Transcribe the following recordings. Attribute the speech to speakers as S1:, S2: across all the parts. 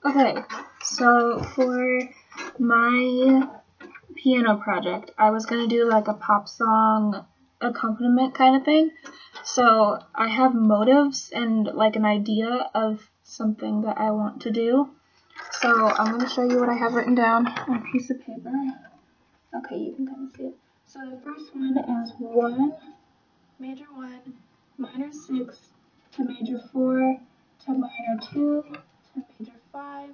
S1: Okay, so for my piano project, I was gonna do like a pop song accompaniment kind of thing. So I have motives and like an idea of something that I want to do. So I'm gonna show you what I have written down on a piece of paper. Okay, you can kind of see it. So the first one is 1, major 1, minor 6, to major 4, to minor 2, to major 5,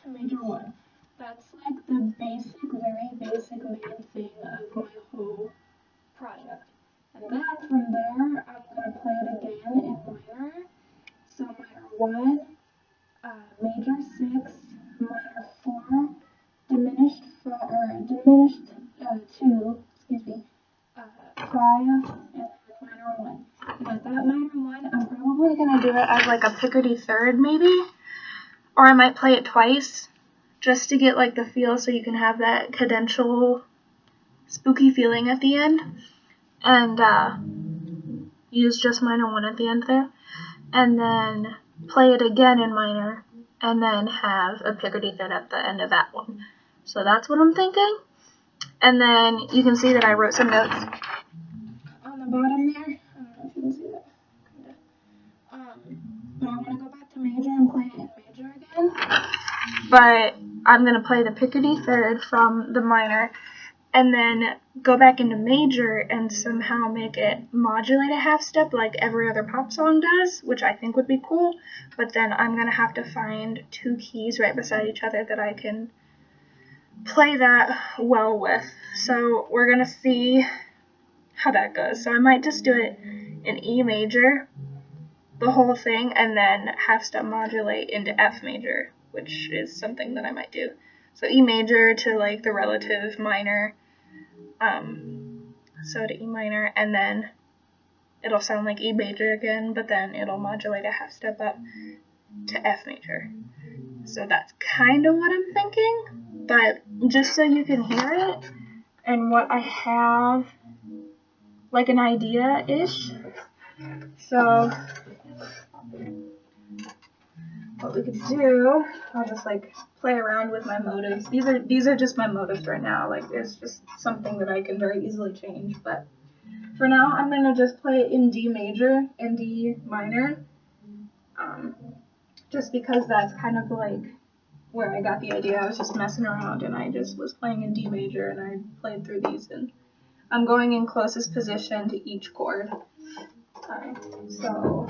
S1: to major 1. That's like the basic, very basic main thing of my whole project. And then from there, I'm going to play it again in minor. So minor 1, major 6, minor 4, diminished 2, 5, and minor 1. But that minor 1, I'm probably going to do it as like a picardy third maybe, or I might play it twice just to get like the feel so you can have that cadential spooky feeling at the end, and use just minor 1 at the end there, and then play it again in minor, and then have a picardy third at the end of that one. So that's what I'm thinking. And then you can see that I wrote some notes on the bottom there. I don't know if you can see that. But I want to go back to major and play it in major again. But I'm going to play the picardy third from the minor, and then go back into major and somehow make it modulate a half step like every other pop song does, which I think would be cool. But then I'm going to have to find 2 keys right beside each other that I can play that well with. So we're going to see how that goes. So I might just do it in E major, the whole thing, and then half step modulate into F major, which is something that I might do. So E major to like the relative minor, so to E minor, and then it'll sound like E major again, but then it'll modulate a half step up to F major. So that's kind of what I'm thinking, but just so you can hear it and what I have like an idea-ish. So what we could do, I'll just like play around with my motives. These are just my motives right now. Like it's just something that I can very easily change. But for now, I'm gonna just play it in D major and D minor, just because that's kind of like where I got the idea. I was just messing around and I just was playing in D major and I played through these, and I'm going in closest position to each chord. So.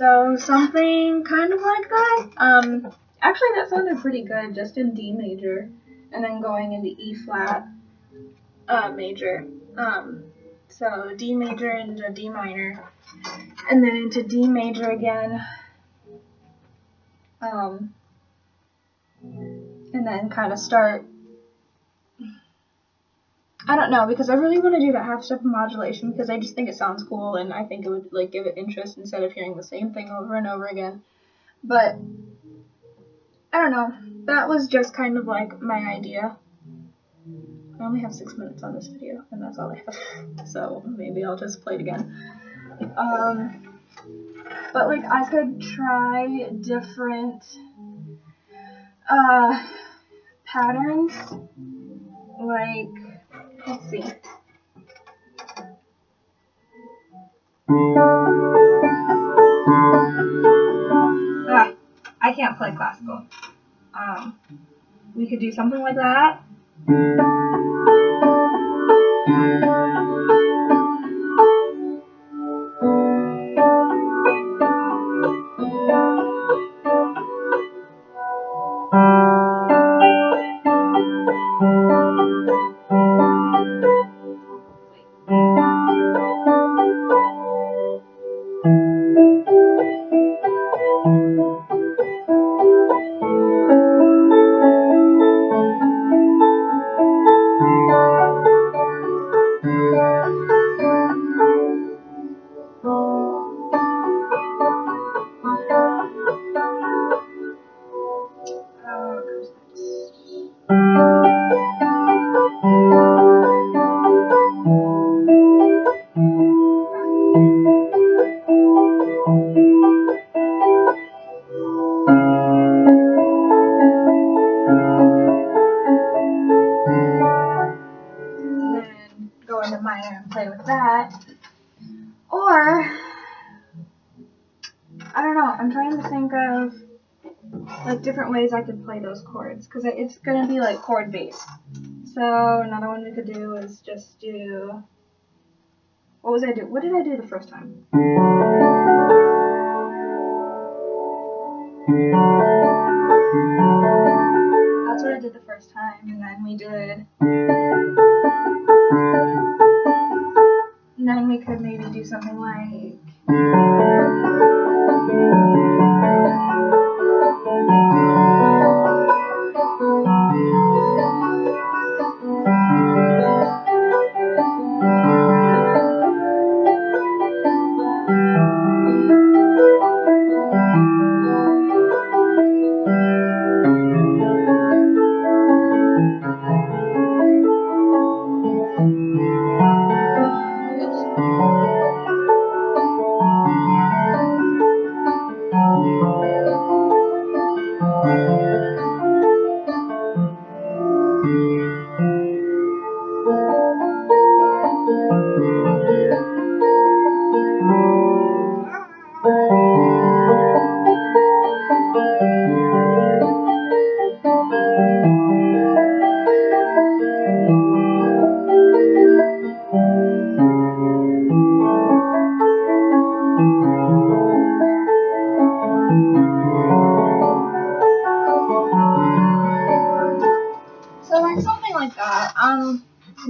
S1: So something kind of like that. Actually that sounded pretty good, just in D major, and then going into E flat major. So D major into D minor, and then into D major again. And then kind of start, I don't know, because I really want to do that half step of modulation because I just think it sounds cool and I think it would like give it interest instead of hearing the same thing over and over again. But I don't know, that was just kind of like my idea. I only have 6 minutes on this video and that's all I have, so maybe I'll just play it again. But like I could try different patterns, like, let's see. I can't play classical. We could do something like that. Minor and play with that, or I don't know, I'm trying to think of like different ways I could play those chords because it's gonna be like chord based. So another one we could do is just do, what did I do the first time? That's what I did the first time, and then we did. And then we could maybe do something like.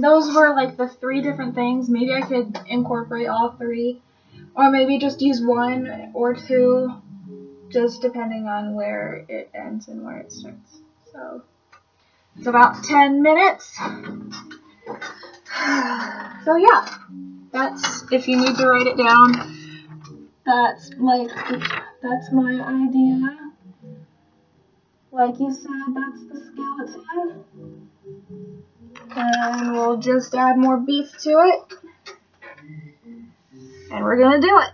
S1: Those were like the 3 different things. Maybe I could incorporate all 3, or maybe just use 1 or 2, just depending on where it ends and where it starts. So it's about 10 minutes. So yeah, that's, if you need to write it down, that's my idea. Like you said, that's the skeleton. And we'll just add more beef to it. And we're gonna do it.